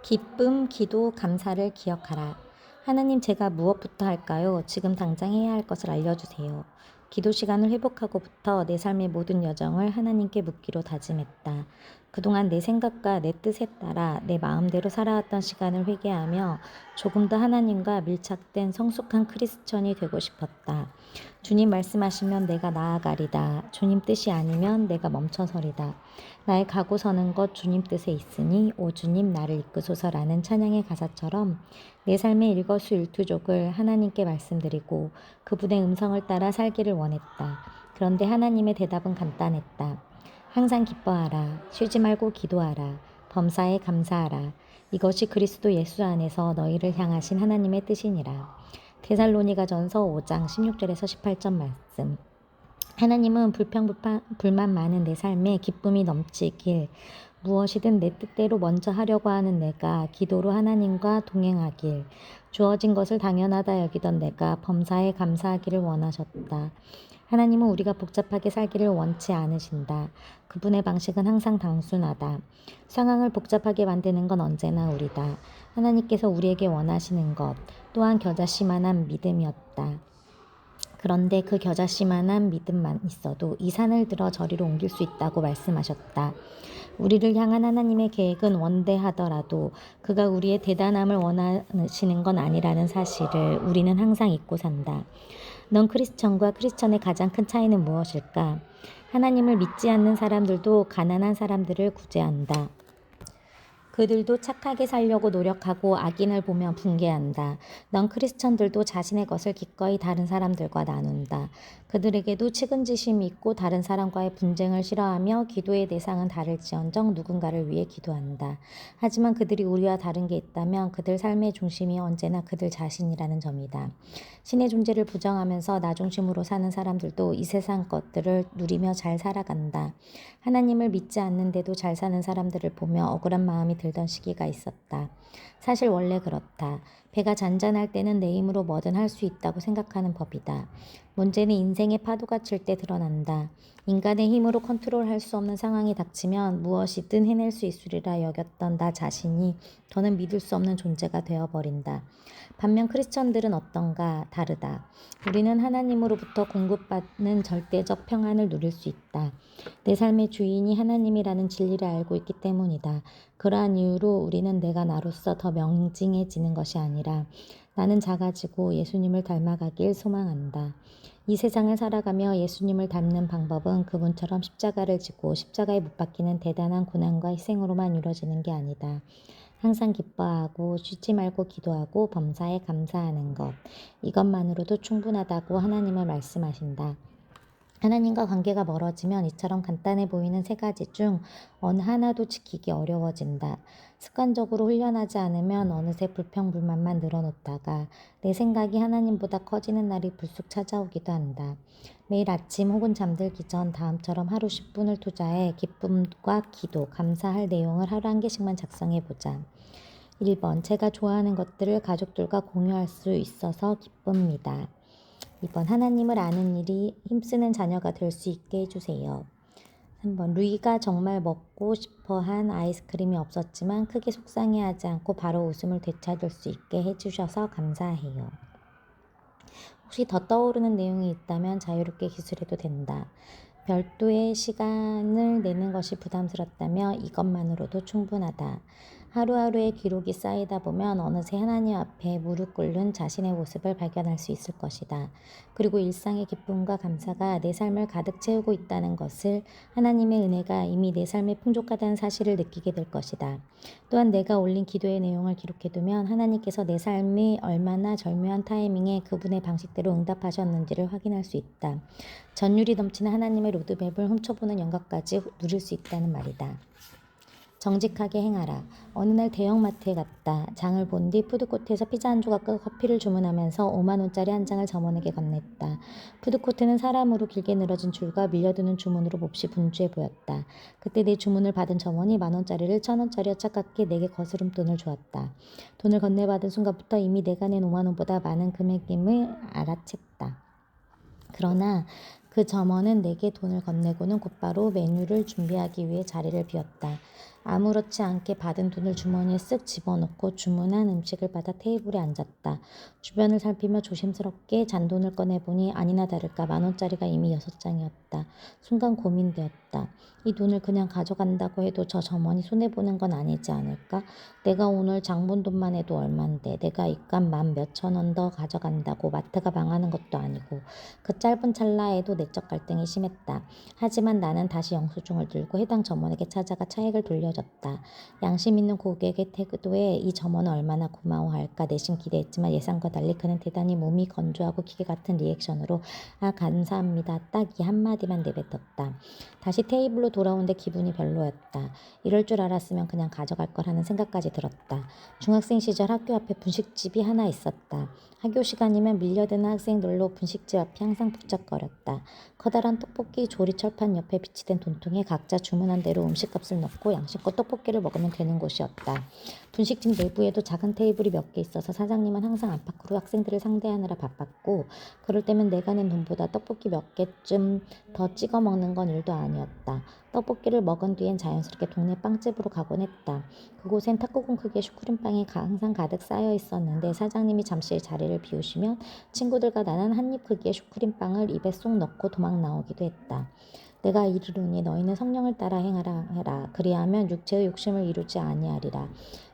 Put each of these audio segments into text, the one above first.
기쁨, 기도, 감사를 기억하라. 하나님, 제가 무엇부터 할까요? 지금 당장 해야 할 것을 알려주세요. 기도 시간을 회복하고부터 내 삶의 모든 여정을 하나님께 묻기로 다짐했다. 그동안 내 생각과 내 뜻에 따라 내 마음대로 살아왔던 시간을 회개하며 조금 더 하나님과 밀착된 성숙한 크리스천이 되고 싶었다. 주님 말씀하시면 내가 나아가리다. 주님 뜻이 아니면 내가 멈춰서리다. 나의 가고 서는 것 주님 뜻에 있으니 오 주님 나를 이끄소서라는 찬양의 가사처럼 내 삶의 일거수일투족을 하나님께 말씀드리고 그분의 음성을 따라 살기를 원했다. 그런데 하나님의 대답은 간단했다. 항상 기뻐하라. 쉬지 말고 기도하라. 범사에 감사하라. 이것이 그리스도 예수 안에서 너희를 향하신 하나님의 뜻이니라. 데살로니가전서 5장 16절에서 18절 말씀. 하나님은 불만 많은 내 삶에 기쁨이 넘치길, 무엇이든 내 뜻대로 먼저 하려고 하는 내가 기도로 하나님과 동행하길, 주어진 것을 당연하다 여기던 내가 범사에 감사하기를 원하셨다. 하나님은 우리가 복잡하게 살기를 원치 않으신다. 그분의 방식은 항상 단순하다. 상황을 복잡하게 만드는 건 언제나 우리다. 하나님께서 우리에게 원하시는 것 또한 겨자씨만한 믿음이었다. 그런데 그 겨자씨만한 믿음만 있어도 이 산을 들어 저리로 옮길 수 있다고 말씀하셨다. 우리를 향한 하나님의 계획은 원대하더라도 그가 우리의 대단함을 원하시는 건 아니라는 사실을 우리는 항상 잊고 산다. 넌 크리스천과 크리스천의 가장 큰 차이는 무엇일까? 하나님을 믿지 않는 사람들도 가난한 사람들을 구제한다. 그들도 착하게 살려고 노력하고 악인을 보며 붕괴한다. 넌 크리스천들도 자신의 것을 기꺼이 다른 사람들과 나눈다. 그들에게도 측은지심이 있고 다른 사람과의 분쟁을 싫어하며 기도의 대상은 다를지언정 누군가를 위해 기도한다. 하지만 그들이 우리와 다른 게 있다면 그들 삶의 중심이 언제나 그들 자신이라는 점이다. 신의 존재를 부정하면서 나 중심으로 사는 사람들도 이 세상 것들을 누리며 잘 살아간다. 하나님을 믿지 않는데도 잘 사는 사람들을 보며 억울한 마음이 들던 시기가 있었다. 사실 원래 그렇다. 배가 잔잔할 때는 내 힘으로 뭐든 할 수 있다고 생각하는 법이다. 문제는 인생의 파도가 칠 때 드러난다. 인간의 힘으로 컨트롤할 수 없는 상황이 닥치면 무엇이든 해낼 수 있으리라 여겼던 나 자신이 더는 믿을 수 없는 존재가 되어버린다. 반면 크리스천들은 어떤가? 다르다. 우리는 하나님으로부터 공급받는 절대적 평안을 누릴 수 있다. 내 삶의 주인이 하나님이라는 진리를 알고 있기 때문이다. 그러한 이유로 우리는 내가 나로서 더 명징해지는 것이 아니라 나는 작아지고 예수님을 닮아가길 소망한다. 이 세상을 살아가며 예수님을 닮는 방법은 그분처럼 십자가를 지고 십자가에 못 박히는 대단한 고난과 희생으로만 이루어지는 게 아니다. 항상 기뻐하고 쉬지 말고 기도하고 범사에 감사하는 것. 이것만으로도 충분하다고 하나님은 말씀하신다. 하나님과 관계가 멀어지면 이처럼 간단해 보이는 세 가지 중 어느 하나도 지키기 어려워진다. 습관적으로 훈련하지 않으면 어느새 불평불만만 늘어놓다가 내 생각이 하나님보다 커지는 날이 불쑥 찾아오기도 한다. 매일 아침 혹은 잠들기 전 다음처럼 하루 10분을 투자해 기쁨과 기도, 감사할 내용을 하루 한 개씩만 작성해보자. 1번, 제가 좋아하는 것들을 가족들과 공유할 수 있어서 기쁩니다. 2번, 하나님을 아는 일이 힘쓰는 자녀가 될 수 있게 해주세요. 3번, 루이가 정말 먹고 싶어한 아이스크림이 없었지만 크게 속상해하지 않고 바로 웃음을 되찾을 수 있게 해주셔서 감사해요. 혹시 더 떠오르는 내용이 있다면 자유롭게 기술해도 된다. 별도의 시간을 내는 것이 부담스럽다며 이것만으로도 충분하다. 하루하루의 기록이 쌓이다 보면 어느새 하나님 앞에 무릎 꿇는 자신의 모습을 발견할 수 있을 것이다. 그리고 일상의 기쁨과 감사가 내 삶을 가득 채우고 있다는 것을, 하나님의 은혜가 이미 내 삶에 풍족하다는 사실을 느끼게 될 것이다. 또한 내가 올린 기도의 내용을 기록해두면 하나님께서 내 삶이 얼마나 절묘한 타이밍에 그분의 방식대로 응답하셨는지를 확인할 수 있다. 전율이 넘치는 하나님의 로드맵을 훔쳐보는 영광까지 누릴 수 있다는 말이다. 정직하게 행하라. 어느 날 대형마트에 갔다. 장을 본 뒤 푸드코트에서 피자 한 조각과 커피를 주문하면서 5만 원짜리 한 장을 점원에게 건넸다. 푸드코트는 사람으로 길게 늘어진 줄과 밀려드는 주문으로 몹시 분주해 보였다. 그때 내 주문을 받은 점원이 10,000원짜리를 1,000원짜리와 착각해 내게 거스름돈을 주었다. 돈을 건네받은 순간부터 이미 내가 낸 5만 원보다 많은 금액임을 알아챘다. 그러나 그 점원은 내게 돈을 건네고는 곧바로 메뉴를 준비하기 위해 자리를 비웠다. 아무렇지 않게 받은 돈을 주머니에 쓱 집어넣고 주문한 음식을 받아 테이블에 앉았다. 주변을 살피며 조심스럽게 잔돈을 꺼내보니 아니나 다를까 10,000원짜리가 이미 6장이었다. 순간 고민되었다. 이 돈을 그냥 가져간다고 해도 저 점원이 손해보는 건 아니지 않을까? 내가 오늘 장 본 돈만 해도 얼만데 내가 입값 만 몇천 원 더 가져간다고 마트가 망하는 것도 아니고. 그 짧은 찰나에도 내적 갈등이 심했다. 하지만 나는 다시 영수증을 들고 해당 점원에게 찾아가 차액을 돌려줬다. 양심 있는 고객의 태도에 이 점원은 얼마나 고마워할까 내심 기대했지만 예상과 달리 그는 대단히 몸이 건조하고 기계 같은 리액션으로 아 감사합니다 딱 이 한마디만 내뱉었다. 다시 테이블로 돌아오는데 기분이 별로였다. 이럴 줄 알았으면 그냥 가져갈 걸 하는 생각까지 들었다. 중학생 시절 학교 앞에 분식집이 하나 있었다. 학교 시간이면 밀려드는 학생들로 분식집 앞이 항상 북적거렸다. 커다란 떡볶이 조리 철판 옆에 비치된 돈통에 각자 주문한 대로 음식값을 넣고 양심껏 떡볶이를 먹으면 되는 곳이었다. 분식집 내부에도 작은 테이블이 몇 개 있어서 사장님은 항상 안팎으로 학생들을 상대하느라 바빴고 그럴 때면 내가 낸 돈보다 떡볶이 몇 개쯤 더 찍어 먹는 건 일도 아니었다. 떡볶이를 먹은 뒤엔 자연스럽게 동네 빵집으로 가곤 했다. 그곳엔 탁구공 크기의 슈크림빵이 항상 가득 쌓여 있었는데 사장님이 잠시 자리를 비우시면 친구들과 나는 한 입 크기의 슈크림빵을 입에 쏙 넣고 도망 나오기도 했다. 내가 이르노니 너희는 성령을 따라 행하라 해라. 그리하면 육체의 욕심을 이루지 아니하리라.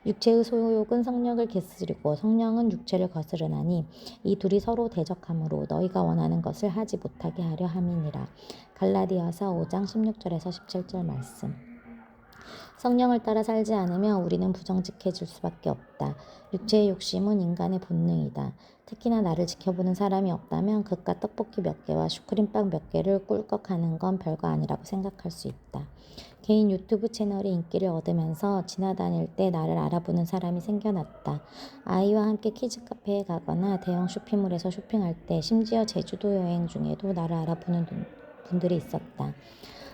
육체의 소욕은 성령을 갰으리고 성령은 육체를 거스르나니 이 둘이 서로 대적하므로 너희가 원하는 것을 하지 못하게 하려 함이니라. 갈라디아서 5장 16절에서 17절 말씀. 성령을 따라 살지 않으면 우리는 부정직해질 수밖에 없다. 육체의 욕심은 인간의 본능이다. 특히나 나를 지켜보는 사람이 없다면 그깟 떡볶이 몇 개와 슈크림빵 몇 개를 꿀꺽하는 건 별거 아니라고 생각할 수 있다. 개인 유튜브 채널이 인기를 얻으면서 지나다닐 때 나를 알아보는 사람이 생겨났다. 아이와 함께 키즈 카페에 가거나 대형 쇼핑몰에서 쇼핑할 때 심지어 제주도 여행 중에도 나를 알아보는 분들이 있었다.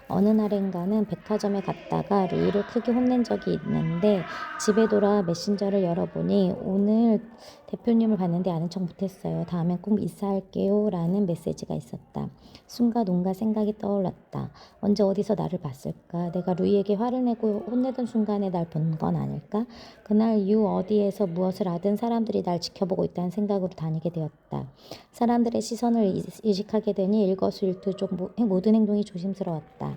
어느 날인가는 백화점에 갔다가 루이를 크게 혼낸 적이 있는데 집에 돌아 메신저를 열어보니 오늘 대표님을 봤는데 아는 척 못했어요. 다음엔 꼭 인사할게요 라는 메시지가 있었다. 순간 온갖 생각이 떠올랐다. 언제 어디서 나를 봤을까? 내가 루이에게 화를 내고 혼내던 순간에 날 본 건 아닐까? 그날 이후 어디에서 무엇을 하든 사람들이 날 지켜보고 있다는 생각으로 다니게 되었다. 사람들의 시선을 의식하게 되니 일거수일투족 모든 행동이 조심스러웠다.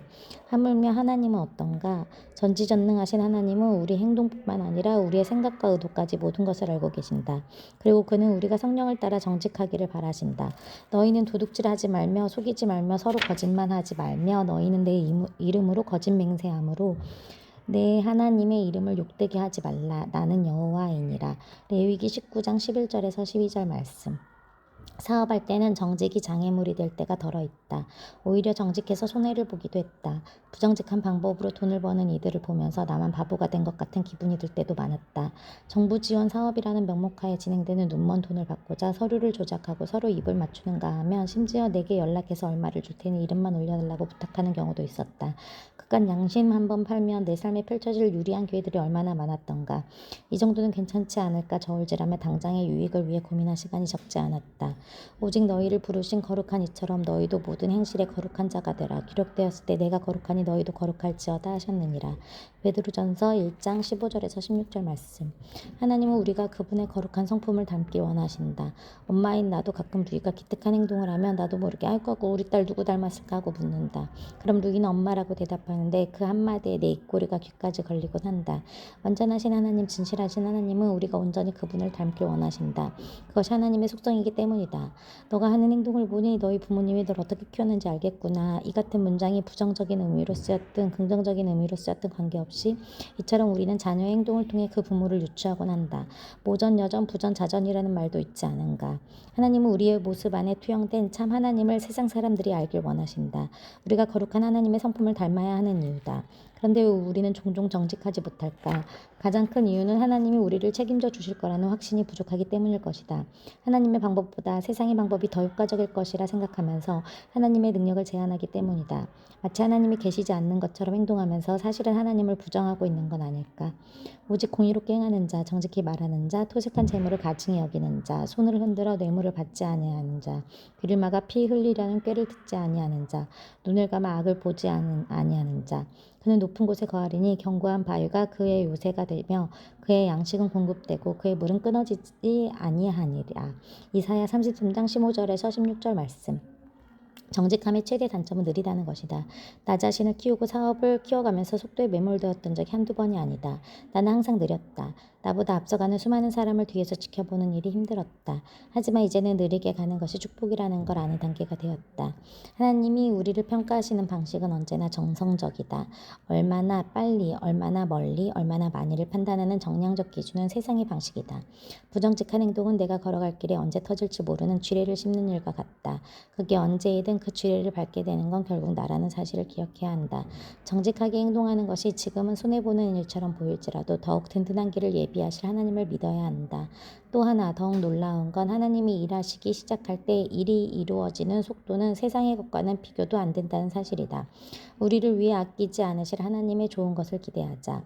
하물며 하나님은 어떤가? 전지전능하신 하나님은 우리 행동뿐만 아니라 우리의 생각과 의도까지 모든 것을 알고 계신다. 그리고 그는 우리가 성령을 따라 정직하기를 바라신다. 너희는 도둑질하지 말며 속이지 말며 서로 거짓말하지 말며 너희는 내 이름으로 거짓 맹세함으로 내 하나님의 이름을 욕되게 하지 말라. 나는 여호와이니라. 레위기 19장 11절에서 12절 말씀. 사업할 때는 정직이 장애물이 될 때가 덜어 있다. 오히려 정직해서 손해를 보기도 했다. 부정직한 방법으로 돈을 버는 이들을 보면서 나만 바보가 된 것 같은 기분이 들 때도 많았다. 정부 지원 사업이라는 명목하에 진행되는 눈먼 돈을 받고자 서류를 조작하고 서로 입을 맞추는가 하면 심지어 내게 연락해서 얼마를 줄 테니 이름만 올려달라고 부탁하는 경우도 있었다. 그깟 양심 한번 팔면 내 삶에 펼쳐질 유리한 기회들이 얼마나 많았던가. 이 정도는 괜찮지 않을까 저울질하며 당장의 유익을 위해 고민할 시간이 적지 않았다. 오직 너희를 부르신 거룩한 이처럼 너희도 모든 행실에 거룩한 자가 되라. 기록되었을 때 내가 거룩하니 너희도 거룩할지어다 하셨느니라. 베드로전서 1장 15절에서 16절 말씀. 하나님은 우리가 그분의 거룩한 성품을 닮기 원하신다. 엄마인 나도 가끔 루이가 기특한 행동을 하면 나도 모르게 아이고 우리 딸 누구 닮았을까 하고 묻는다. 그럼 루이는 엄마라고 대답하는데 그 한마디에 내 입꼬리가 귀까지 걸리곤 한다. 완전하신 하나님, 진실하신 하나님은 우리가 온전히 그분을 닮길 원하신다. 그것이 하나님의 속성이기 때문이다. 너가 하는 행동을 보니 너희 부모님이 널 어떻게 키웠는지 알겠구나. 이 같은 문장이 부정적인 의미로 쓰였든 긍정적인 의미로 쓰였든 관계없이 이처럼 우리는 자녀의 행동을 통해 그 부모를 유추하곤 한다. 모전, 여전, 부전, 자전이라는 말도 있지 않은가. 하나님은 우리의 모습 안에 투영된 참 하나님을 세상 사람들이 알길 원하신다. 우리가 거룩한 하나님의 성품을 닮아야 하는 이유다. 그런데 왜 우리는 종종 정직하지 못할까? 가장 큰 이유는 하나님이 우리를 책임져 주실 거라는 확신이 부족하기 때문일 것이다. 하나님의 방법보다 세상의 방법이 더 효과적일 것이라 생각하면서 하나님의 능력을 제한하기 때문이다. 마치 하나님이 계시지 않는 것처럼 행동하면서 사실은 하나님을 부정하고 있는 건 아닐까? 오직 공의롭게 행하는 자, 정직히 말하는 자, 토색한 재물을 가증히 여기는 자, 손을 흔들어 뇌물을 받지 아니하는 자, 귀를 막아 피 흘리려는 꾀를 듣지 아니하는 자, 눈을 감아 악을 보지 아니하는 자, 그는 높은 곳에 거하리니 견고한 바위가 그의 요새가 되며 그의 양식은 공급되고 그의 물은 끊어지지 아니하니라. 이사야 33장 15절에서 16절 말씀. 정직함의 최대 단점은 느리다는 것이다. 나 자신을 키우고 사업을 키워가면서 속도에 매몰되었던 적이 한두 번이 아니다. 나는 항상 느렸다. 나보다 앞서가는 수많은 사람을 뒤에서 지켜보는 일이 힘들었다. 하지만 이제는 느리게 가는 것이 축복이라는 걸 아는 단계가 되었다. 하나님이 우리를 평가하시는 방식은 언제나 정성적이다. 얼마나 빨리, 얼마나 멀리, 얼마나 많이를 판단하는 정량적 기준은 세상의 방식이다. 부정직한 행동은 내가 걸어갈 길에 언제 터질지 모르는 쥐레를 씹는 일과 같다. 그게 언제이든 그 쥐레를 밟게 되는 건 결국 나라는 사실을 기억해야 한다. 정직하게 행동하는 것이 지금은 손해보는 일처럼 보일지라도 더욱 든든한 길을 예비하실 하나님을 믿어야 한다. 또 하나 더욱 놀라운 건 하나님이 일하시기 시작할 때 일이 이루어지는 속도는 세상의 것과는 비교도 안 된다는 사실이다. 우리를 위해 아끼지 않으실 하나님의 좋은 것을 기대하자.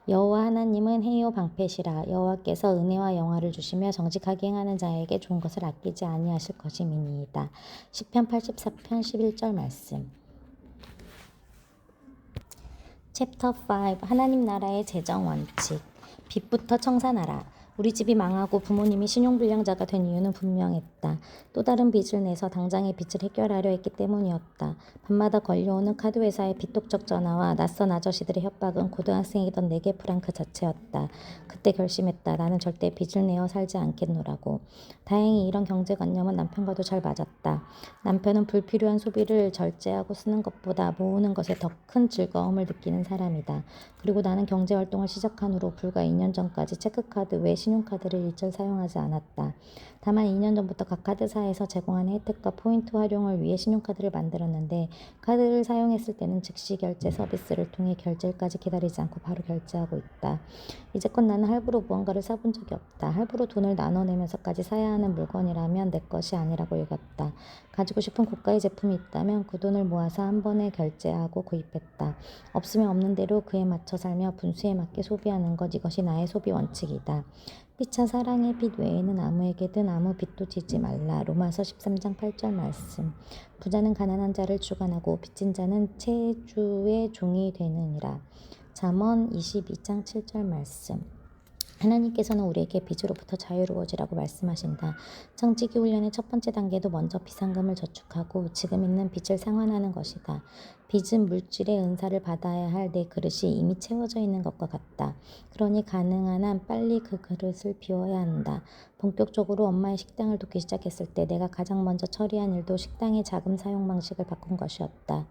여호와 하나님은 해요 방패시라. 여호와께서 은혜와 영화를 주시며 정직하게 행하는 자에게 좋은 것을 아끼지 아니하실 것임이니이다. 시편 84편 11절 말씀. 챕터 5 하나님 나라의 재정 원칙. 빚부터 청산하라. 우리 집이 망하고 부모님이 신용불량자가 된 이유는 분명했다. 또 다른 빚을 내서 당장의 빚을 해결하려 했기 때문이었다. 밤마다 걸려오는 카드회사의 빚독촉 전화와 낯선 아저씨들의 협박은 고등학생이던 내게 불안 그 자체였다. 그때 결심했다. 나는 절대 빚을 내어 살지 않겠노라고. 다행히 이런 경제관념은 남편과도 잘 맞았다. 남편은 불필요한 소비를 절제하고 쓰는 것보다 모으는 것에 더 큰 즐거움을 느끼는 사람이다. 그리고 나는 경제활동을 시작한 후로 불과 2년 전까지 체크카드 외 신용카드를 일절 사용하지 않았다. 다만 2년 전부터 각 카드사에서 제공하는 혜택과 포인트 활용을 위해 신용카드를 만들었는데 카드를 사용했을 때는 즉시 결제 서비스를 통해 결제일까지 기다리지 않고 바로 결제하고 있다. 이제껏 나는 할부로 무언가를 사본 적이 없다. 할부로 돈을 나눠내면서까지 사야 하는 물건이라면 내 것이 아니라고 여겼다. 가지고 싶은 고가의 제품이 있다면 그 돈을 모아서 한 번에 결제하고 구입했다. 없으면 없는 대로 그에 맞춰 살며 분수에 맞게 소비하는 것, 이것이 나의 소비 원칙이다. 피차 사랑의 빚 외에는 아무에게든 아무 빚도 지지 말라. 로마서 13장 8절 말씀. 부자는 가난한 자를 주관하고 빚진 자는 채주의 종이 되느니라. 잠언 22장 7절 말씀. 하나님께서는 우리에게 빚으로부터 자유로워지라고 말씀하신다. 청지기 훈련의 첫 번째 단계도 먼저 비상금을 저축하고 지금 있는 빚을 상환하는 것이다. 빚은 물질의 은사를 받아야 할 내 그릇이 이미 채워져 있는 것과 같다. 그러니 가능한 한 빨리 그 그릇을 비워야 한다. 본격적으로 엄마의 식당을 돕기 시작했을 때 내가 가장 먼저 처리한 일도 식당의 자금 사용 방식을 바꾼 것이었다.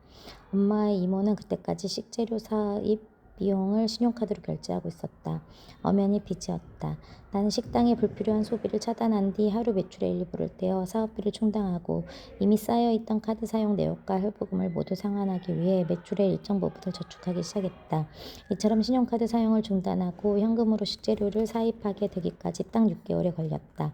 엄마의 이모는 그때까지 식재료 사입 비용을 신용카드로 결제하고 있었다. 엄연히 빚이었다. 나는 식당의 불필요한 소비를 차단한 뒤 하루 매출의 일부를 떼어 사업비를 충당하고 이미 쌓여있던 카드 사용 내역과 할부금을 모두 상환하기 위해 매출의 일정 부분을 저축하기 시작했다. 이처럼 신용카드 사용을 중단하고 현금으로 식재료를 사입하게 되기까지 딱 6개월에 걸렸다.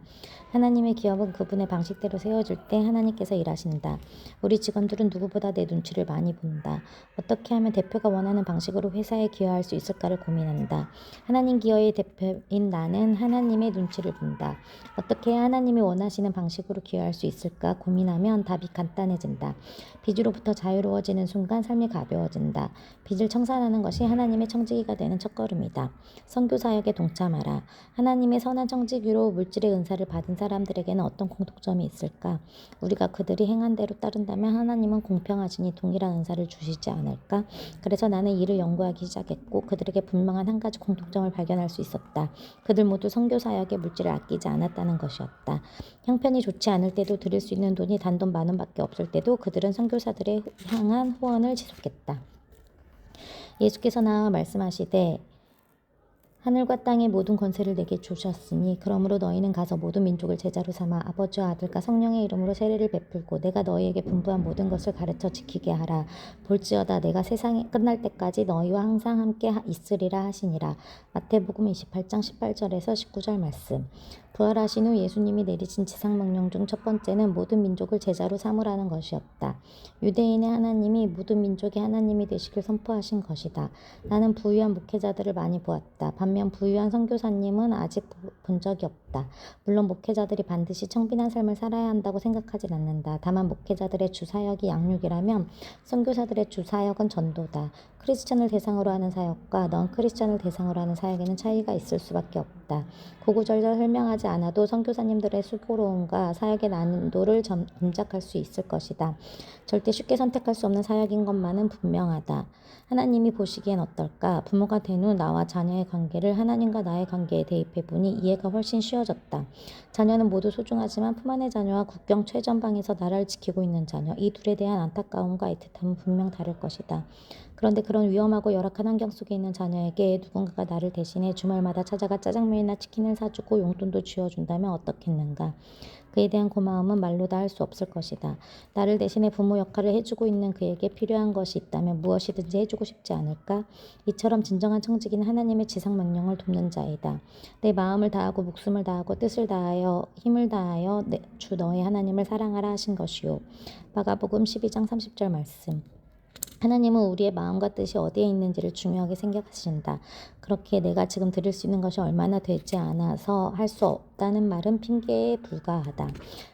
하나님의 기업은 그분의 방식대로 세워질 때 하나님께서 일하신다. 우리 직원들은 누구보다 내 눈치를 많이 본다. 어떻게 하면 대표가 원하는 방식으로 회사에 기여할 수 있을까를 고민한다. 하나님 기여의 대표인 나는 하나님의 눈치를 본다. 어떻게 해야 하나님이 원하시는 방식으로 기여할 수 있을까 고민하면 답이 간단해진다. 빚으로부터 자유로워지는 순간 삶이 가벼워진다. 빚을 청산하는 것이 하나님의 청지기가 되는 첫걸음이다. 선교사역에 동참하라. 하나님의 선한 청지기로 물질의 은사를 받은 사람들에게는 어떤 공통점이 있을까? 우리가 그들이 행한 대로 따른다면 하나님은 공평하시니 동일한 은사를 주시지 않을까? 그래서 나는 이를 연구하기 시작했고 그들에게 분명한 한 가지 공통점을 발견할 수 있었다. 그들 모두 선교사역에 물질을 아끼지 않았다는 것이었다. 형편이 좋지 않을 때도 드릴 수 있는 돈이 단돈 10,000원밖에 없을 때도 그들은 선교사들에 향한 후원을 지속했다. 예수께서 나와 말씀하시되 하늘과 땅의 모든 권세를 내게 주셨으니 그러므로 너희는 가서 모든 민족을 제자로 삼아 아버지와 아들과 성령의 이름으로 세례를 베풀고 내가 너희에게 분부한 모든 것을 가르쳐 지키게 하라. 볼지어다 내가 세상이 끝날 때까지 너희와 항상 함께 있으리라 하시니라. 마태복음 28장 18절에서 19절 말씀. 부활하신 후 예수님이 내리신 지상명령 중 첫 번째는 모든 민족을 제자로 삼으라는 것이었다. 유대인의 하나님이 모든 민족이 하나님이 되시길 선포하신 것이다. 나는 부유한 목회자들을 많이 보았다. 반면 왜냐하면 부유한 선교사님은 아직 본 적이 없다. 물론 목회자들이 반드시 청빈한 삶을 살아야 한다고 생각하진 않는다. 다만 목회자들의 주 사역이 양육이라면 선교사들의 주 사역은 전도다. 크리스천을 대상으로 하는 사역과 넌 크리스천을 대상으로 하는 사역에는 차이가 있을 수밖에 없다. 구구절절 설명하지 않아도 선교사님들의 수고로움과 사역의 난이도를 짐작할 수 있을 것이다. 절대 쉽게 선택할 수 없는 사역인 것만은 분명하다. 하나님이 보시기엔 어떨까? 부모가 된 후 나와 자녀의 관계를 하나님과 나의 관계에 대입해 보니 이해가 훨씬 쉬워졌다. 자녀는 모두 소중하지만 품 안의 자녀와 국경 최전방에서 나라를 지키고 있는 자녀, 이 둘에 대한 안타까움과 애틋함은 분명 다를 것이다. 그런데 그런 위험하고 열악한 환경 속에 있는 자녀에게 누군가가 나를 대신해 주말마다 찾아가 짜장면이나 치킨을 사주고 용돈도 쥐어준다면 어떻겠는가? 그에 대한 고마움은 말로 다 할 수 없을 것이다. 나를 대신해 부모 역할을 해주고 있는 그에게 필요한 것이 있다면 무엇이든지 해주고 싶지 않을까? 이처럼 진정한 청지기는 하나님의 지상명령을 돕는 자이다. 내 마음을 다하고 목숨을 다하고 뜻을 다하여 힘을 다하여 주 너의 하나님을 사랑하라 하신 것이요. 마가복음 12장 30절 말씀. 하나님은 우리의 마음과 뜻이 어디에 있는지를 중요하게 생각하신다. 그렇게 내가 지금 드릴 수 있는 것이 얼마나 되지 않아서 할 수 없다는 말은 핑계에 불과하다.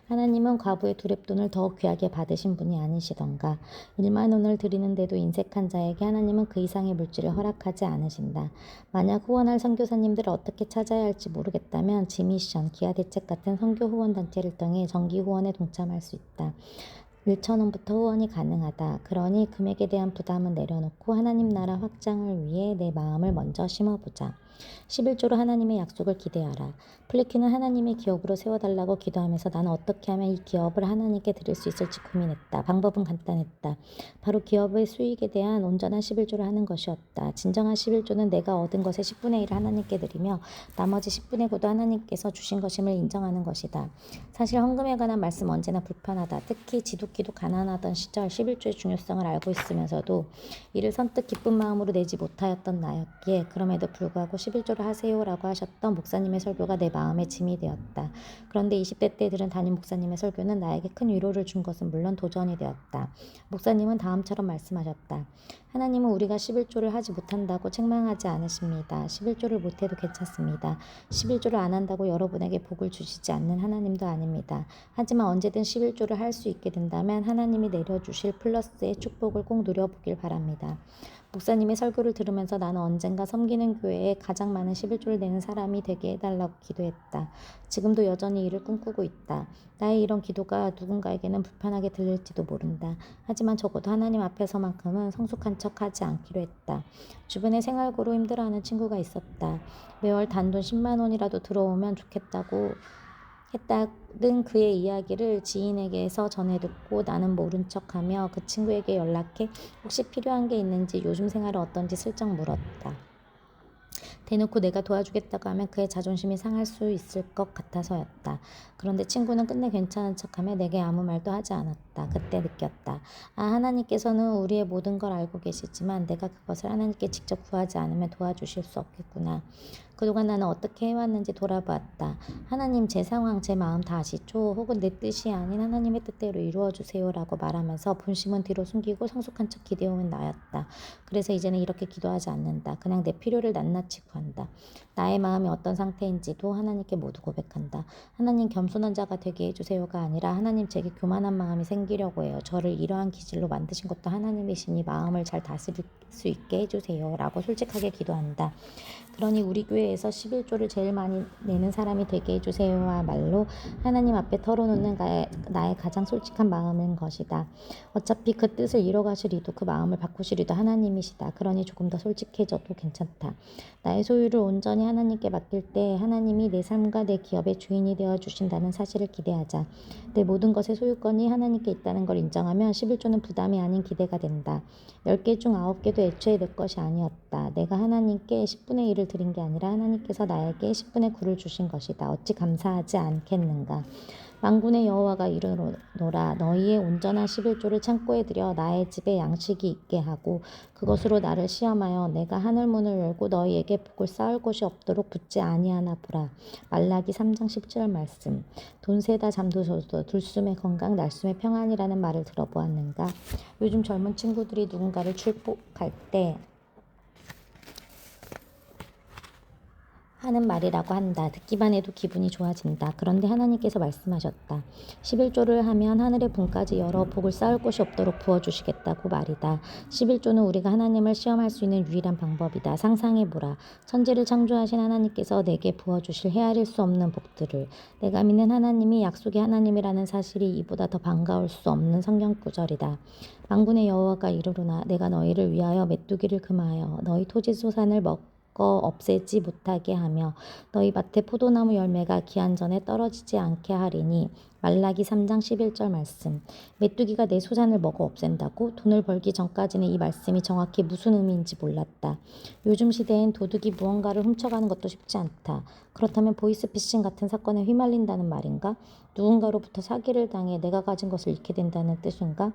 하나님은 과부의 두렙돈을 더 귀하게 받으신 분이 아니시던가. 1만 원을 드리는데도 인색한 자에게 하나님은 그 이상의 물질을 허락하지 않으신다. 만약 후원할 선교사님들을 어떻게 찾아야 할지 모르겠다면 지미션, 기아대책 같은 선교 후원 단체를 통해 정기 후원에 동참할 수 있다. 1,000원부터 후원이 가능하다. 그러니 금액에 대한 부담은 내려놓고 하나님 나라 확장을 위해 내 마음을 먼저 심어보자. 11조로 하나님의 약속을 기대하라. 플리키는 하나님의 기업으로 세워달라고 기도하면서 나는 어떻게 하면 이 기업을 하나님께 드릴 수 있을지 고민했다. 방법은 간단했다. 바로 기업의 수익에 대한 온전한 11조를 하는 것이었다. 진정한 11조는 내가 얻은 것의 10분의 1을 하나님께 드리며 나머지 10분의 9도 하나님께서 주신 것임을 인정하는 것이다. 사실 헌금에 관한 말씀 언제나 불편하다. 특히 지독기도 가난하던 시절 11조의 중요성을 알고 있으면서도 이를 선뜻 기쁜 마음으로 내지 못하였던 나였기에 그럼에도 불구하고 11조를 하세요라고 하셨던 목사님의 설교가 내 마음에 짐이 되었다. 그런데 20대 때 들은 담임 목사님의 설교는 나에게 큰 위로를 준 것은 물론 도전이 되었다. 목사님은 다음처럼 말씀하셨다. 하나님은 우리가 11조를 하지 못한다고 책망하지 않으십니다. 11조를 못해도 괜찮습니다. 11조를 안 한다고 여러분에게 복을 주시지 않는 하나님도 아닙니다. 하지만 언제든 11조를 할 수 있게 된다면 하나님이 내려주실 플러스의 축복을 꼭 누려보길 바랍니다. 목사님의 설교를 들으면서 나는 언젠가 섬기는 교회에 가장 많은 11조를 내는 사람이 되게 해달라고 기도했다. 지금도 여전히 이를 꿈꾸고 있다. 나의 이런 기도가 누군가에게는 불편하게 들릴지도 모른다. 하지만 적어도 하나님 앞에서만큼은 성숙한 척하지 않기로 했다. 주변에 생활고로 힘들어하는 친구가 있었다. 매월 단돈 10만 원이라도 들어오면 좋겠다고 했다는 그의 이야기를 지인에게서 전해 듣고 나는 모른 척하며 그 친구에게 연락해 혹시 필요한 게 있는지 요즘 생활은 어떤지 슬쩍 물었다. 대놓고 내가 도와주겠다고 하면 그의 자존심이 상할 수 있을 것 같아서였다. 그런데 친구는 끝내 괜찮은 척하며 내게 아무 말도 하지 않았다. 그때 느꼈다. 아, 하나님께서는 우리의 모든 걸 알고 계시지만 내가 그것을 하나님께 직접 구하지 않으면 도와주실 수 없겠구나. 그동안 나는 어떻게 해왔는지 돌아보았다. 하나님, 제 상황, 제 마음 다 아시죠? 혹은 내 뜻이 아닌 하나님의 뜻대로 이루어주세요 라고 말하면서 본심은 뒤로 숨기고 성숙한 척 기대어온 나였다. 그래서 이제는 이렇게 기도하지 않는다. 그냥 내 필요를 낱낱이 구한다. 나의 마음이 어떤 상태인지도 하나님께 모두 고백한다. 하나님, 겸손한 자가 되게 해주세요가 아니라 하나님, 제게 교만한 마음이 생기려고 해요. 저를 이러한 기질로 만드신 것도 하나님이시니 마음을 잘 다스릴 수 있게 해주세요 라고 솔직하게 기도한다. 그러니 우리 교회에서 11조를 제일 많이 내는 사람이 되게 해주세요와 말로 하나님 앞에 털어놓는 나의 가장 솔직한 마음인 것이다. 어차피 그 뜻을 이뤄가실 이도 그 마음을 바꾸실 이도 하나님이시다. 그러니 조금 더 솔직해져도 괜찮다. 나의 소유를 온전히 하나님께 맡길 때 하나님이 내 삶과 내 기업의 주인이 되어주신다는 사실을 기대하자. 내 모든 것의 소유권이 하나님께 있다는 걸 인정하면 11조는 부담이 아닌 기대가 된다. 10개 중 9개도 애초에 내 것이 아니었다. 내가 하나님께 10분의 1을 드린 게 아니라 하나님께서 나에게 10분의 9를 주신 것이다. 어찌 감사하지 않겠는가. 만군의 여호와가 이르노라. 너희의 온전한 11조를 창고에 들여 나의 집에 양식이 있게 하고 그것으로 나를 시험하여 내가 하늘 문을 열고 너희에게 복을 쌓을 곳이 없도록 붙지 아니하나 보라. 말라기 3장 17절 말씀. 돈 세다 잠도서도 들숨의 건강 날숨의 평안이라는 말을 들어보았는가. 요즘 젊은 친구들이 누군가를 축복할 때 하는 말이라고 한다. 듣기만 해도 기분이 좋아진다. 그런데 하나님께서 말씀하셨다. 11조를 하면 하늘의 분까지 열어 복을 쌓을 곳이 없도록 부어주시겠다고 말이다. 11조는 우리가 하나님을 시험할 수 있는 유일한 방법이다. 상상해보라. 천지를 창조하신 하나님께서 내게 부어주실 헤아릴 수 없는 복들을. 내가 믿는 하나님이 약속의 하나님이라는 사실이 이보다 더 반가울 수 없는 성경 구절이다. 만군의 여호와가 이르노라. 내가 너희를 위하여 메뚜기를 금하여 너희 토지 소산을 없애지 못하게 하며 너희 밭에 포도나무 열매가 기한 전에 떨어지지 않게 하리니. 말라기 3장 11절 말씀. 메뚜기가 내 소산을 먹어 없앤다고? 돈을 벌기 전까지는 이 말씀이 정확히 무슨 의미인지 몰랐다. 요즘 시대엔 도둑이 무언가를 훔쳐가는 것도 쉽지 않다. 그렇다면 보이스피싱 같은 사건에 휘말린다는 말인가? 누군가로부터 사기를 당해 내가 가진 것을 잃게 된다는 뜻인가?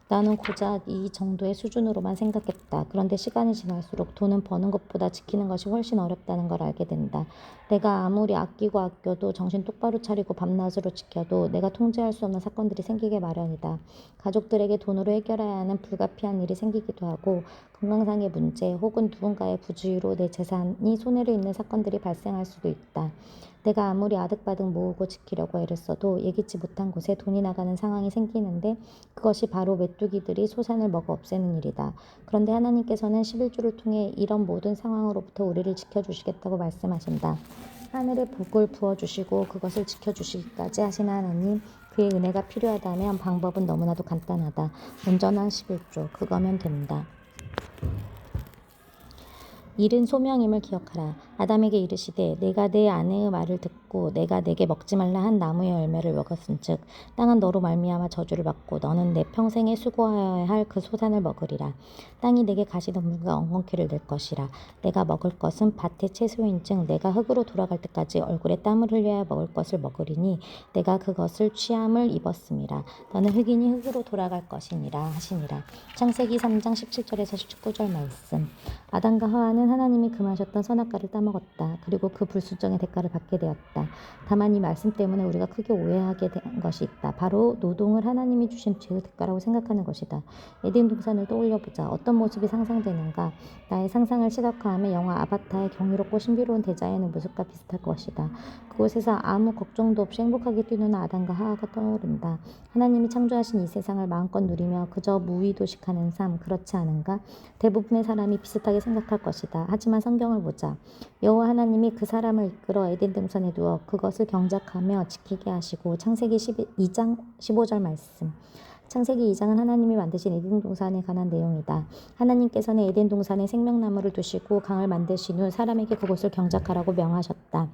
나는 고작 이 정도의 수준으로만 생각했다. 그런데 시간이 지날수록 돈은 버는 것보다 지키는 것이 훨씬 어렵다는 걸 알게 된다. 내가 아무리 아끼고 아껴도 정신 똑바로 차리고 밤낮으로 지켜도 내가 통제할 수 없는 사건들이 생기게 마련이다. 가족들에게 돈으로 해결해야 하는 불가피한 일이 생기기도 하고 건강상의 문제 혹은 누군가의 부주의로 내 재산이 손해를 입는 사건들이 발생할 수도 있다. 내가 아무리 아득바득 모으고 지키려고 애를 써도 예기치 못한 곳에 돈이 나가는 상황이 생기는데 그것이 바로 메뚜기들이 소산을 먹어 없애는 일이다. 그런데 하나님께서는 11조를 통해 이런 모든 상황으로부터 우리를 지켜주시겠다고 말씀하신다. 하늘의 복을 부어주시고 그것을 지켜주시기까지 하시는 하나님, 그의 은혜가 필요하다면 방법은 너무나도 간단하다. 온전한 11조, 그거면 된다. 일은 소명임을 기억하라. 아담에게 이르시되 내가 내 아내의 말을 듣고 내가 내게 먹지 말라 한 나무의 열매를 먹었은즉 땅은 너로 말미암아 저주를 받고 너는 내 평생에 수고하여야 할 그 소산을 먹으리라. 땅이 내게 가시덤불과 엉겅퀴를 낼 것이라. 내가 먹을 것은 밭의 채소인즉 내가 흙으로 돌아갈 때까지 얼굴에 땀을 흘려야 먹을 것을 먹으리니 내가 그것을 취함을 입었음이라. 너는 흙이니 흙으로 돌아갈 것이니라 하시니라. 창세기 3장 17절에서 19절 말씀. 아담과 하와는 하나님이 금하셨던 선악과를 따먹었다. 그리고 그 불순종의 대가를 받게 되었다. 다만 이 말씀 때문에 우리가 크게 오해하게 된 것이 있다. 바로 노동을 하나님이 주신 죄의 대가라고 생각하는 것이다. 에덴 동산을 떠올려보자. 어떤 모습이 상상되는가? 나의 상상을 시각화하며 영화 아바타의 경이롭고 신비로운 대자연의 모습과 비슷할 것이다. 그곳에서 아무 걱정도 없이 행복하게 뛰노는 아담과 하와가 떠오른다. 하나님이 창조하신 이 세상을 마음껏 누리며 그저 무의도식하는 삶, 그렇지 않은가? 대부분의 사람이 비슷하게 생각할 것이다. 하지만 성경을 보자. 여호와 하나님이 그 사람을 이끌어 에덴 동산에 두어 그것을 경작하며 지키게 하시고. 창세기 2장 15절 말씀. 창세기 2장은 하나님이 만드신 에덴 동산에 관한 내용이다. 하나님께서는 에덴 동산에 생명나무를 두시고 강을 만드신 후 사람에게 그곳을 경작하라고 명하셨다.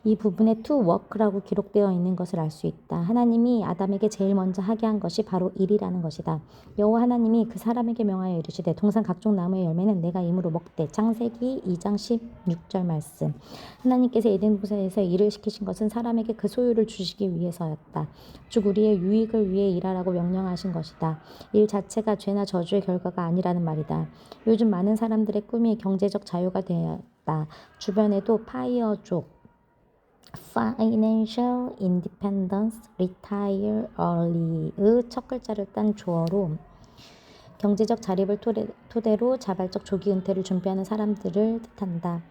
이 부분에 to work라고 기록되어 있는 것을 알 수 있다. 하나님이 아담에게 제일 먼저 하게 한 것이 바로 일이라는 것이다. 여호와 하나님이 그 사람에게 명하여 이르시되 동산 각종 나무의 열매는 내가 임으로 먹되. 창세기 2장 16절 말씀. 하나님께서 에덴 동산에서 일을 시키신 것은 사람에게 그 소유를 주시기 위해서였다. 즉 우리의 유익을 위해 일하라고 명령하신 것이다. 일 자체가 죄나 저주의 결과가 아니라는 말이다. 요즘 많은 사람들의 꿈이 경제적 자유가 되었다. 주변에도 파이어족, Financial Independence, Retire Early의 첫 글자를 딴 주어로 경제적 자립을 토대로 자발적 조기 은퇴를 준비하는 사람들을 뜻한다.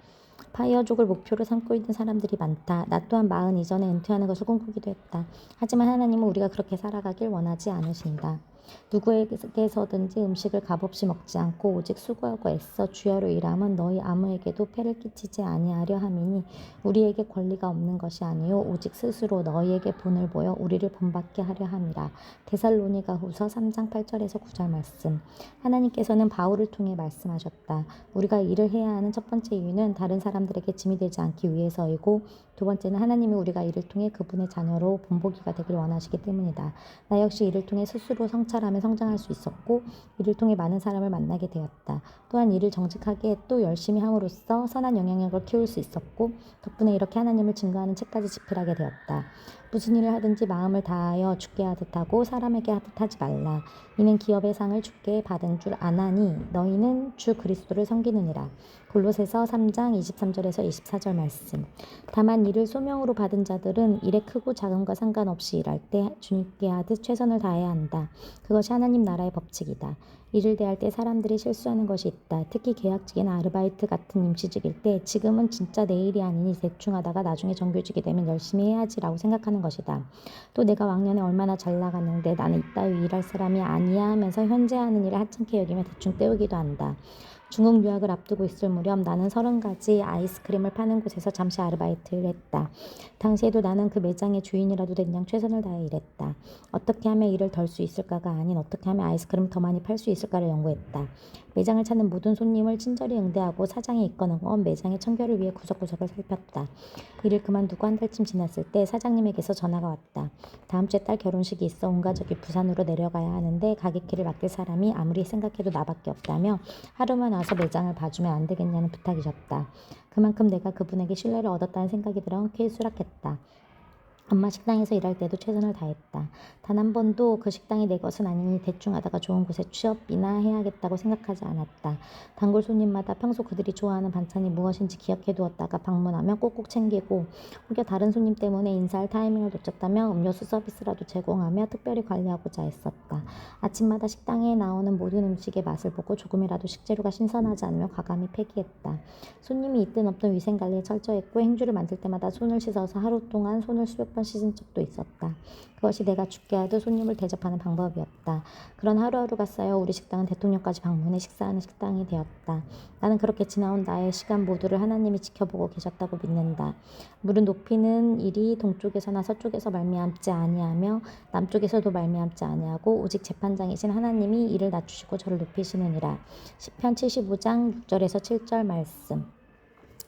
파이어족을 목표로 삼고 있는 사람들이 많다. 나 또한 40 이전에 은퇴하는 것을 꿈꾸기도 했다. 하지만 하나님은 우리가 그렇게 살아가길 원하지 않으신다. 누구에게서든지 음식을 값없이 먹지 않고 오직 수고하고 애써 주여로 일함은 너희 아무에게도 폐를 끼치지 아니하려 함이니 우리에게 권리가 없는 것이 아니요 오직 스스로 너희에게 본을 보여 우리를 본받게 하려 함이라. 데살로니가 후서 3장 8절에서 9절 말씀. 하나님께서는 바울을 통해 말씀하셨다. 우리가 일을 해야 하는 첫 번째 이유는 다른 사람들에게 짐이 되지 않기 위해서이고 두 번째는 하나님이 우리가 이를 통해 그분의 자녀로 본보기가 되길 원하시기 때문이다. 나 역시 이를 통해 스스로 성찰하며 성장할 수 있었고 이를 통해 많은 사람을 만나게 되었다. 또한 일을 정직하게 또 열심히 함으로써 선한 영향력을 키울 수 있었고 덕분에 이렇게 하나님을 증거하는 책까지 집필하게 되었다. 무슨 일을 하든지 마음을 다하여 주께 하듯 하고 사람에게 하듯 하지 말라. 이는 기업의 상을 주께 받은 줄 아나니 너희는 주 그리스도를 섬기느니라. 골로새서 3장 23절에서 24절 말씀. 다만 이를 소명으로 받은 자들은 일의 크고 작음과 상관없이 일할 때 주님께 하듯 최선을 다해야 한다. 그것이 하나님 나라의 법칙이다. 일을 대할 때 사람들이 실수하는 것이 있다. 특히 계약직이나 아르바이트 같은 임시직일 때 지금은 진짜 내 일이 아니니 대충 하다가 나중에 정규직이 되면 열심히 해야지라고 생각하는 것이다. 또 내가 왕년에 얼마나 잘 나갔는데 나는 이따위 일할 사람이 아니야 하면서 현재 하는 일을 하찮게 여기며 대충 때우기도 한다. 중국 유학을 앞두고 있을 무렵 나는 30가지 아이스크림을 파는 곳에서 잠시 아르바이트를 했다. 당시에도 나는 그 매장의 주인이라도 된 양 최선을 다해 일했다. 어떻게 하면 일을 덜 수 있을까가 아닌 어떻게 하면 아이스크림을 더 많이 팔 수 있을까를 연구했다. 매장을 찾는 모든 손님을 친절히 응대하고 사장이 이끄는 건 매장의 청결을 위해 구석구석을 살폈다. 일을 그만두고 한 달쯤 지났을 때 사장님에게서 전화가 왔다. 다음 주에 딸 결혼식이 있어 온 가족이 부산으로 내려가야 하는데 가게키를 맡길 사람이 아무리 생각해도 나밖에 없다며 하루만 와서 매장을 봐주면 안 되겠냐는 부탁이셨다. 그만큼 내가 그분에게 신뢰를 얻었다는 생각이 들어 흔쾌히 수락했다. 엄마 식당에서 일할 때도 최선을 다했다. 단 한 번도 그 식당이 내 것은 아니니 대충 하다가 좋은 곳에 취업이나 해야겠다고 생각하지 않았다. 단골 손님마다 평소 그들이 좋아하는 반찬이 무엇인지 기억해 두었다가 방문하면 꼭꼭 챙기고 혹여 다른 손님 때문에 인사할 타이밍을 놓쳤다면 음료수 서비스라도 제공하며 특별히 관리하고자 했었다. 아침마다 식당에 나오는 모든 음식의 맛을 보고 조금이라도 식재료가 신선하지 않으면 과감히 폐기했다. 손님이 있든 없든 위생관리에 철저했고 행주를 만들 때마다 손을 씻어서 하루 동안 손을 수백 번 씻은 적도 있었다. 그것이 내가 죽게 하듯 손님을 대접하는 방법이었다. 그런 하루하루가 쌓여 우리 식당은 대통령까지 방문해 식사하는 식당이 되었다. 나는 그렇게 지나온 나의 시간 모두를 하나님이 지켜보고 계셨다고 믿는다. 물은 높이는 일이 동쪽에서나 서쪽에서 말미암지 아니하며 남쪽에서도 말미암지 아니하고 오직 재판장이신 하나님이 이를 낮추시고 저를 높이시느니라. 시편 75장 6절에서 7절 말씀.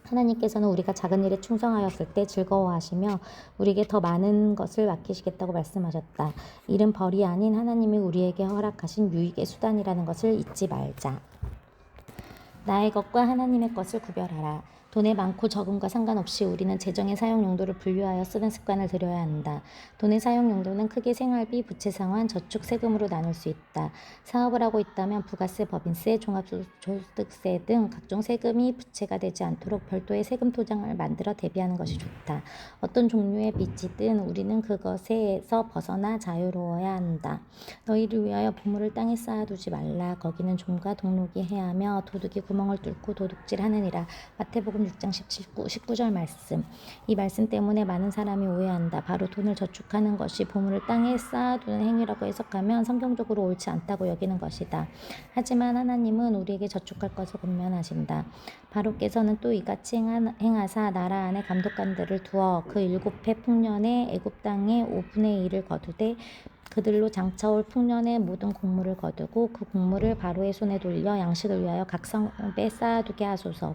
하나님께서는 우리가 작은 일에 충성하였을 때 즐거워하시며 우리에게 더 많은 것을 맡기시겠다고 말씀하셨다. 일은 벌이 아닌 하나님이 우리에게 허락하신 유익의 수단이라는 것을 잊지 말자. 나의 것과 하나님의 것을 구별하라. 돈의 많고 적음과 상관없이 우리는 재정의 사용 용도를 분류하여 쓰는 습관을 들여야 한다. 돈의 사용 용도는 크게 생활비, 부채 상환, 저축, 세금으로 나눌 수 있다. 사업을 하고 있다면 부가세, 법인세, 종합소득세 등 각종 세금이 부채가 되지 않도록 별도의 세금 통장을 만들어 대비하는 것이 좋다. 어떤 종류의 빚이든 우리는 그것에서 벗어나 자유로워야 한다. 너희를 위하여 보물을 땅에 쌓아두지 말라. 거기는 좀과 동록이 해하며 도둑이 구멍을 뚫고 도둑질하느니라. 마태복음 6장 19절 말씀. 이 말씀 때문에 많은 사람이 오해한다. 바로 돈을 저축하는 것이 보물을 땅에 쌓아두는 행위라고 해석하면 성경적으로 옳지 않다고 여기는 것이다. 하지만 하나님은 우리에게 저축할 것을 권면하신다. 바로께서는 또 이같이 행하사 나라 안에 감독관들을 두어 그 7해 풍년에 애굽 땅의 5분의 1을 거두되 그들로 장차올 풍년의 모든 곡물을 거두고 그 곡물을 바로의 손에 돌려 양식을 위하여 각 성읍에 쌓아두게 하소서.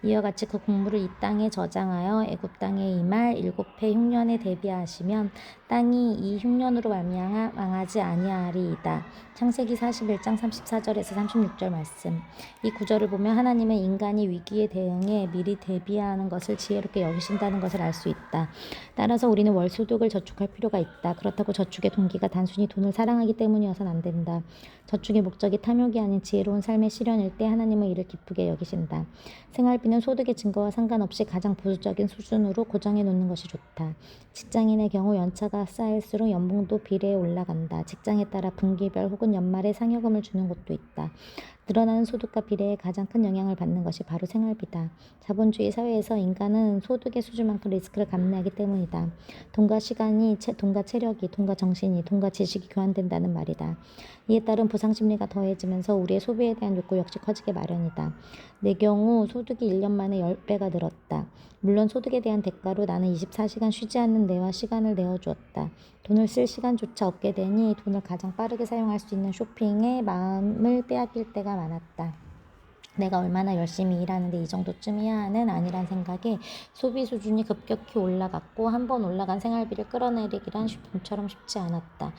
이와 같이 그 곡물을 이 땅에 저장하여 애굽 땅에 임할 7해 흉년에 대비하시면 땅이 이 흉년으로 말미암아 망하지 아니하리이다. 창세기 41장 34절에서 36절 말씀. 이 구절을 보면 하나님은 인간이 위기에 대응해 미리 대비하는 것을 지혜롭게 여기신다는 것을 알 수 있다. 따라서 우리는 월 소득을 저축할 필요가 있다. 그렇다고 저축의 동기가 단순히 돈을 사랑하기 때문이어서는 안 된다. 저축의 목적이 탐욕이 아닌 지혜로운 삶의 실현일 때 하나님은 이를 기쁘게 여기신다. 생활비는 소득의 증거와 상관없이 가장 보수적인 수준으로 고정해 놓는 것이 좋다. 직장인의 경우 연차가 쌓일수록 연봉도 비례해 올라간다. 직장에 따라 분기별 혹은 연말에 상여금을 주는 곳도 있다. 늘어나는 소득과 비례해 가장 큰 영향을 받는 것이 바로 생활비다. 자본주의 사회에서 인간은 소득의 수준만큼 리스크를 감내하기 때문이다. 돈과 시간이, 돈과 체력이, 돈과 정신이, 돈과 지식이 교환된다는 말이다. 이에 따른 보상심리가 더해지면서 우리의 소비에 대한 욕구 역시 커지게 마련이다. 내 경우 소득이 1년 만에 10배가 늘었다. 물론 소득에 대한 대가로 나는 24시간 쉬지 않는 뇌와 시간을 내어주었다. 돈을 쓸 시간조차 없게 되니 돈을 가장 빠르게 사용할 수 있는 쇼핑에 마음을 빼앗길 때가 많았다. 내가 얼마나 열심히 일하는데 이 정도쯤이야 하는 아니란 생각에 소비 수준이 급격히 올라갔고 한 번 올라간 생활비를 끌어내리기란 봄처럼 쉽지 않았다.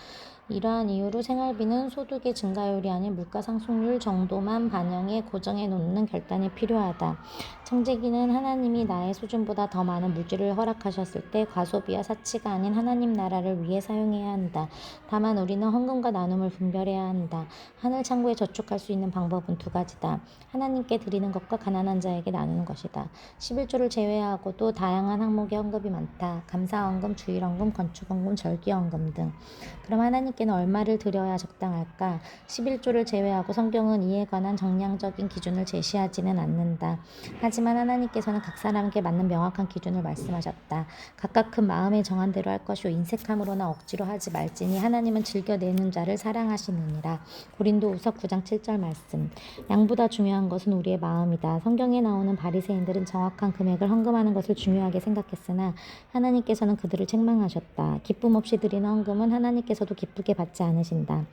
이러한 이유로 생활비는 소득의 증가율이 아닌 물가 상승률 정도만 반영해 고정해 놓는 결단이 필요하다. 청지기는 하나님이 나의 수준보다 더 많은 물질을 허락하셨을 때 과소비와 사치가 아닌 하나님 나라를 위해 사용해야 한다. 다만 우리는 헌금과 나눔을 분별해야 한다. 하늘 창고에 저축할 수 있는 방법은 2가지다. 하나님께 드리는 것과 가난한 자에게 나누는 것이다. 11조를 제외하고도 다양한 항목의 헌금이 많다. 감사헌금, 주일헌금, 건축헌금, 절기헌금 등. 그럼 하나님께 하나님께는 얼마를 드려야 적당할까? 11조를 제외하고 성경은 이에 관한 정량적인 기준을 제시하지는 않는다. 하지만 하나님께서는 각 사람에게 맞는 명확한 기준을 말씀하셨다. 각각 그 마음에 정한 대로 할 것이요 인색함으로나 억지로 하지 말지니 하나님은 즐겨 내는 자를 사랑하시느니라. 고린도후서 9장 7절 말씀. 양보다 중요한 것은 우리의 마음이다. 성경에 나오는 바리새인들은 정확한 금액을 헌금하는 것을 중요하게 생각했으나 하나님께서는 그들을 책망하셨다. 기쁨 없이 드리는 헌금은 하나님께서도 기쁘게 받지 않으신다.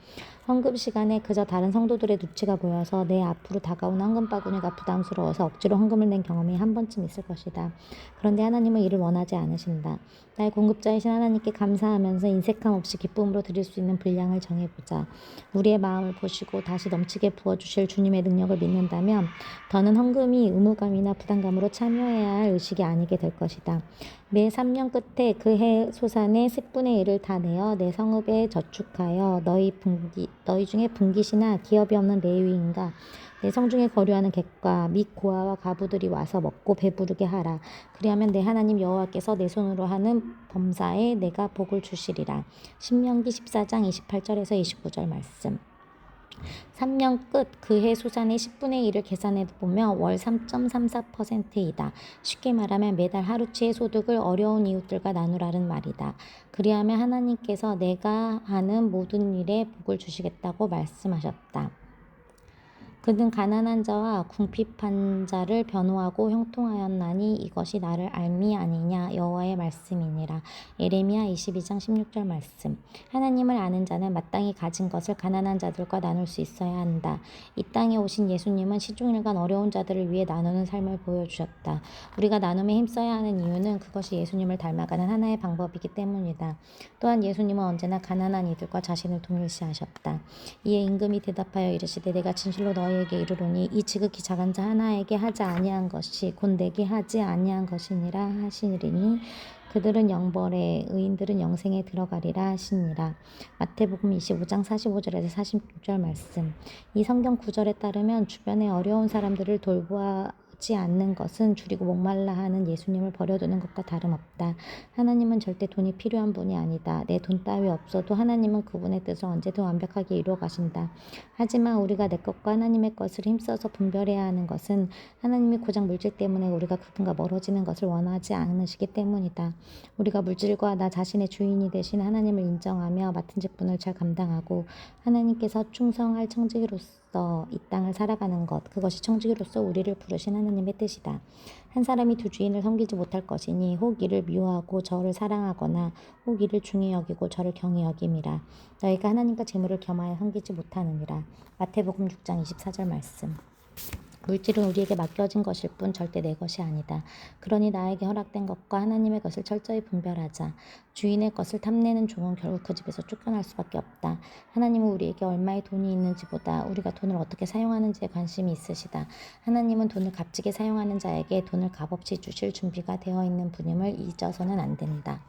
헌금 시간에 그저 다른 성도들의 눈치가 보여서 내 앞으로 다가오는 헌금 바구니가 부담스러워서 억지로 헌금을 낸 경험이 한 번쯤 있을 것이다. 그런데 하나님은 이를 원하지 않으신다. 나의 공급자이신 하나님께 감사하면서 인색함 없이 기쁨으로 드릴 수 있는 분량을 정해보자. 우리의 마음을 보시고 다시 넘치게 부어주실 주님의 능력을 믿는다면 더는 헌금이 의무감이나 부담감으로 참여해야 할 의식이 아니게 될 것이다. 매 3년 끝에 그 해 소산의 10분의 1을 다 내어 내 성읍에 저축하여 너희 중에 분깃이나 기업이 없는 레위인과 내 성중에 거류하는 객과 및 고아와 가부들이 와서 먹고 배부르게 하라. 그리하면 내 하나님 여호와께서 내 손으로 하는 범사에 내가 복을 주시리라. 신명기 14장 28절에서 29절 말씀. 3년 끝 그 해 소산의 10분의 1을 계산해 보면 월 3.34%이다. 쉽게 말하면 매달 하루치의 소득을 어려운 이웃들과 나누라는 말이다. 그리하면 하나님께서 내가 하는 모든 일에 복을 주시겠다고 말씀하셨다. 그는 가난한 자와 궁핍한 자를 변호하고 형통하였나니 이것이 나를 알미 아니냐 여호와의 말씀이니라. 예레미야 22장 16절 말씀. 하나님을 아는 자는 마땅히 가진 것을 가난한 자들과 나눌 수 있어야 한다. 이 땅에 오신 예수님은 시종일관 어려운 자들을 위해 나누는 삶을 보여주셨다. 우리가 나눔에 힘써야 하는 이유는 그것이 예수님을 닮아가는 하나의 방법이기 때문이다. 또한 예수님은 언제나 가난한 이들과 자신을 동일시하셨다. 이에 임금이 대답하여 이르시되 내가 진실로 너희에게 이르노니 이 지극히 작은 자 하나에게 하지 아니한 것이 곧 내게 하지 아니한 것이니라 하시리니 그들은 영벌에 의인들은 영생에 들어가리라 하시니라. 마태복음 25장 45절에서 46절 말씀. 이 성경 구절에 따르면 주변에 어려운 사람들을 돌보지 않는 것은 줄이고 목말라 하는 예수님을 버려두는 것과 다름없다. 하나님은 절대 돈이 필요한 분이 아니다. 내 돈 따위 없어도 하나님은 그분의 뜻을 언제든 완벽하게 이루어 가신다. 하지만 우리가 내 것과 하나님의 것을 힘써서 분별해야 하는 것은 하나님이 고작 물질 때문에 우리가 그분과 멀어지는 것을 원하지 않으시기 때문이다. 우리가 물질과 나 자신의 주인이 되신 하나님을 인정하며 맡은 직분을 잘 감당하고 하나님께서 충성할 청지기로서 이 땅을 살아가는 것, 그것이 청지기로서 우리를 부르신 하나님의 뜻이다. 한 사람이 두 주인을 섬기지 못할 것이니 혹 이를 미워하고 저를 사랑하거나 혹 이를 중히 여기고 저를 경히 여김이라. 너희가 하나님과 재물을 겸하여 섬기지 못하느니라. 마태복음 6장 24절 말씀. 물질은 우리에게 맡겨진 것일 뿐 절대 내 것이 아니다. 그러니 나에게 허락된 것과 하나님의 것을 철저히 분별하자. 주인의 것을 탐내는 종은 결국 그 집에서 쫓겨날 수밖에 없다. 하나님은 우리에게 얼마의 돈이 있는지보다 우리가 돈을 어떻게 사용하는지에 관심이 있으시다. 하나님은 돈을 값지게 사용하는 자에게 돈을 값없이 주실 준비가 되어 있는 분임을 잊어서는 안 된다.